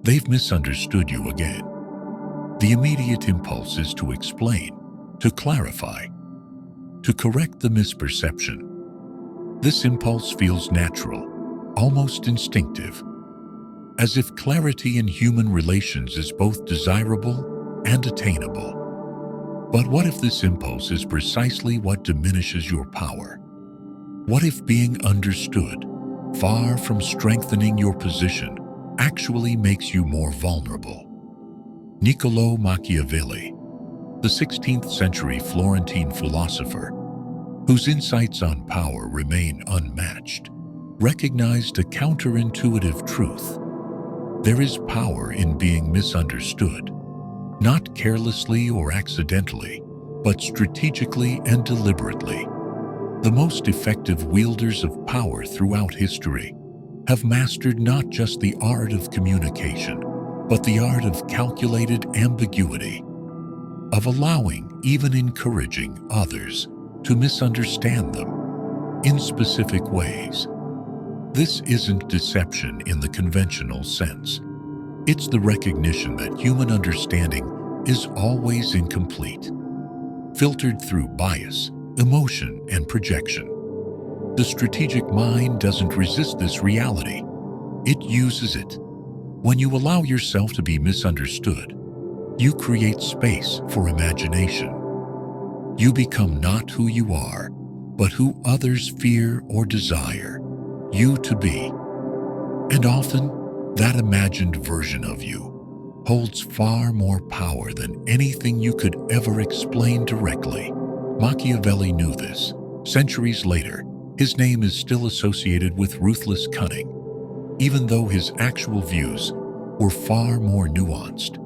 they've misunderstood you again. The immediate impulse is to explain, to clarify, to correct the misperception. This impulse feels natural, almost instinctive, as if clarity in human relations is both desirable and attainable. But what if this impulse is precisely what diminishes your power? What if being understood, far from strengthening your position, actually makes you more vulnerable? Niccolò Machiavelli, the 16th century Florentine philosopher, whose insights on power remain unmatched, recognized a counterintuitive truth. There is power in being misunderstood, not carelessly or accidentally, but strategically and deliberately. The most effective wielders of power throughout history have mastered not just the art of communication, but the art of calculated ambiguity, of allowing, even encouraging others to misunderstand them in specific ways. This isn't deception in the conventional sense. It's the recognition that human understanding is always incomplete, filtered through bias, emotion, and projection. The strategic mind doesn't resist this reality. It uses it. When you allow yourself to be misunderstood, you create space for imagination. You become not who you are, but who others fear or desire you to be. And often, that imagined version of you holds far more power than anything you could ever explain directly. Machiavelli knew this. Centuries later, his name is still associated with ruthless cunning, even though his actual views were far more nuanced.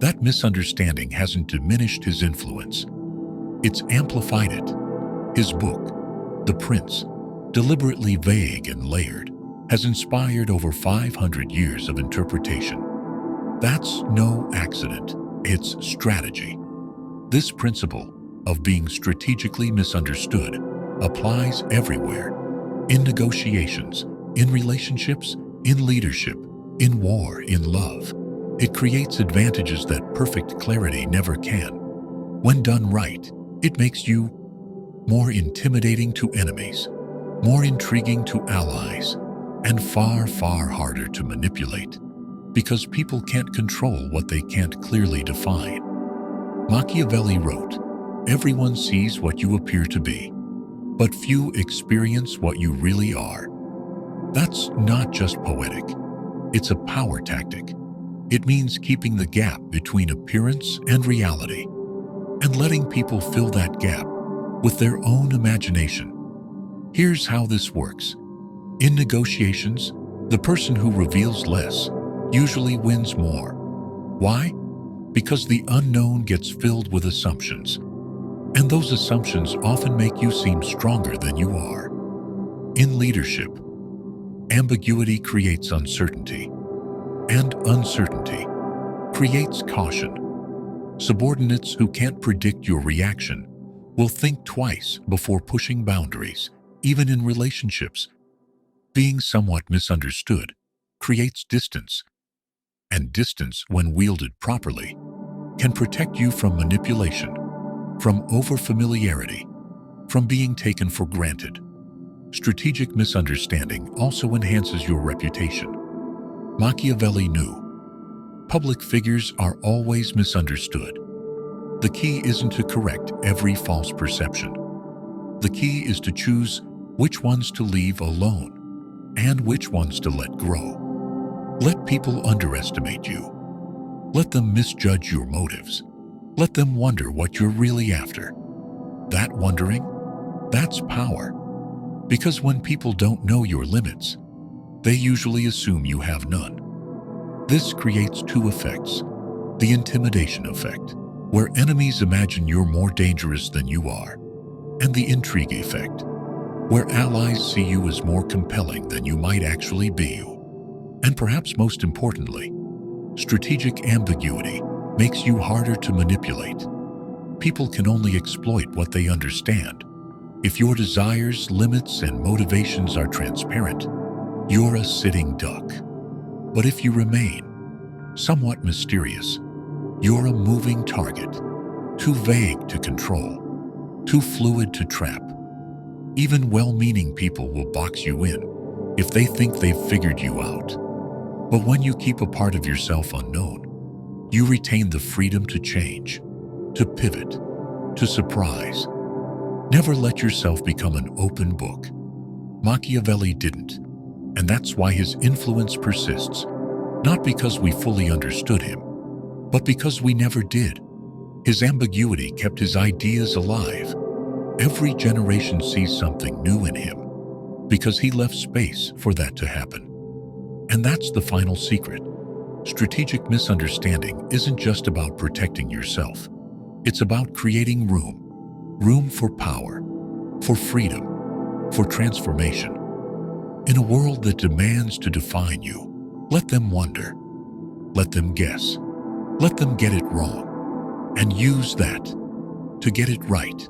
That misunderstanding hasn't diminished his influence. It's amplified it. His book, The Prince, deliberately vague and layered, has inspired over 500 years of interpretation. That's no accident. It's strategy. This principle of being strategically misunderstood applies everywhere. In negotiations, in relationships, in leadership, in war, in love. It creates advantages that perfect clarity never can. When done right, it makes you more intimidating to enemies, more intriguing to allies, and far, far harder to manipulate, because people can't control what they can't clearly define. Machiavelli wrote, "Everyone sees what you appear to be, but few experience what you really are." That's not just poetic. It's a power tactic. It means keeping the gap between appearance and reality, and letting people fill that gap with their own imagination. Here's how this works. In negotiations, the person who reveals less usually wins more. Why? Because the unknown gets filled with assumptions, and those assumptions often make you seem stronger than you are. In leadership, ambiguity creates uncertainty, and uncertainty creates caution. Subordinates who can't predict your reaction will think twice before pushing boundaries, even in relationships. Being somewhat misunderstood creates distance, and distance, when wielded properly, can protect you from manipulation, from overfamiliarity, from being taken for granted. Strategic misunderstanding also enhances your reputation. Machiavelli knew public figures are always misunderstood. The key isn't to correct every false perception. The key is to choose which ones to leave alone and which ones to let grow. Let people underestimate you. Let them misjudge your motives. Let them wonder what you're really after. That wondering, that's power. Because when people don't know your limits, they usually assume you have none. This creates two effects. The intimidation effect, where enemies imagine you're more dangerous than you are, and the intrigue effect, where allies see you as more compelling than you might actually be. And perhaps most importantly, strategic ambiguity makes you harder to manipulate. People can only exploit what they understand. If your desires, limits, and motivations are transparent, you're a sitting duck. But if you remain somewhat mysterious. You're a moving target, too vague to control, too fluid to trap. Even well-meaning people will box you in if they think they've figured you out. But when you keep a part of yourself unknown, you retain the freedom to change, to pivot, to surprise. Never let yourself become an open book. Machiavelli didn't, and that's why his influence persists, not because we fully understood him, but because we never did. His ambiguity kept his ideas alive. Every generation sees something new in him because he left space for that to happen. And that's the final secret. Strategic misunderstanding isn't just about protecting yourself. It's about creating room for power, for freedom, for transformation. In a world that demands to define you, let them wonder, let them guess, let them get it wrong, and use that to get it right.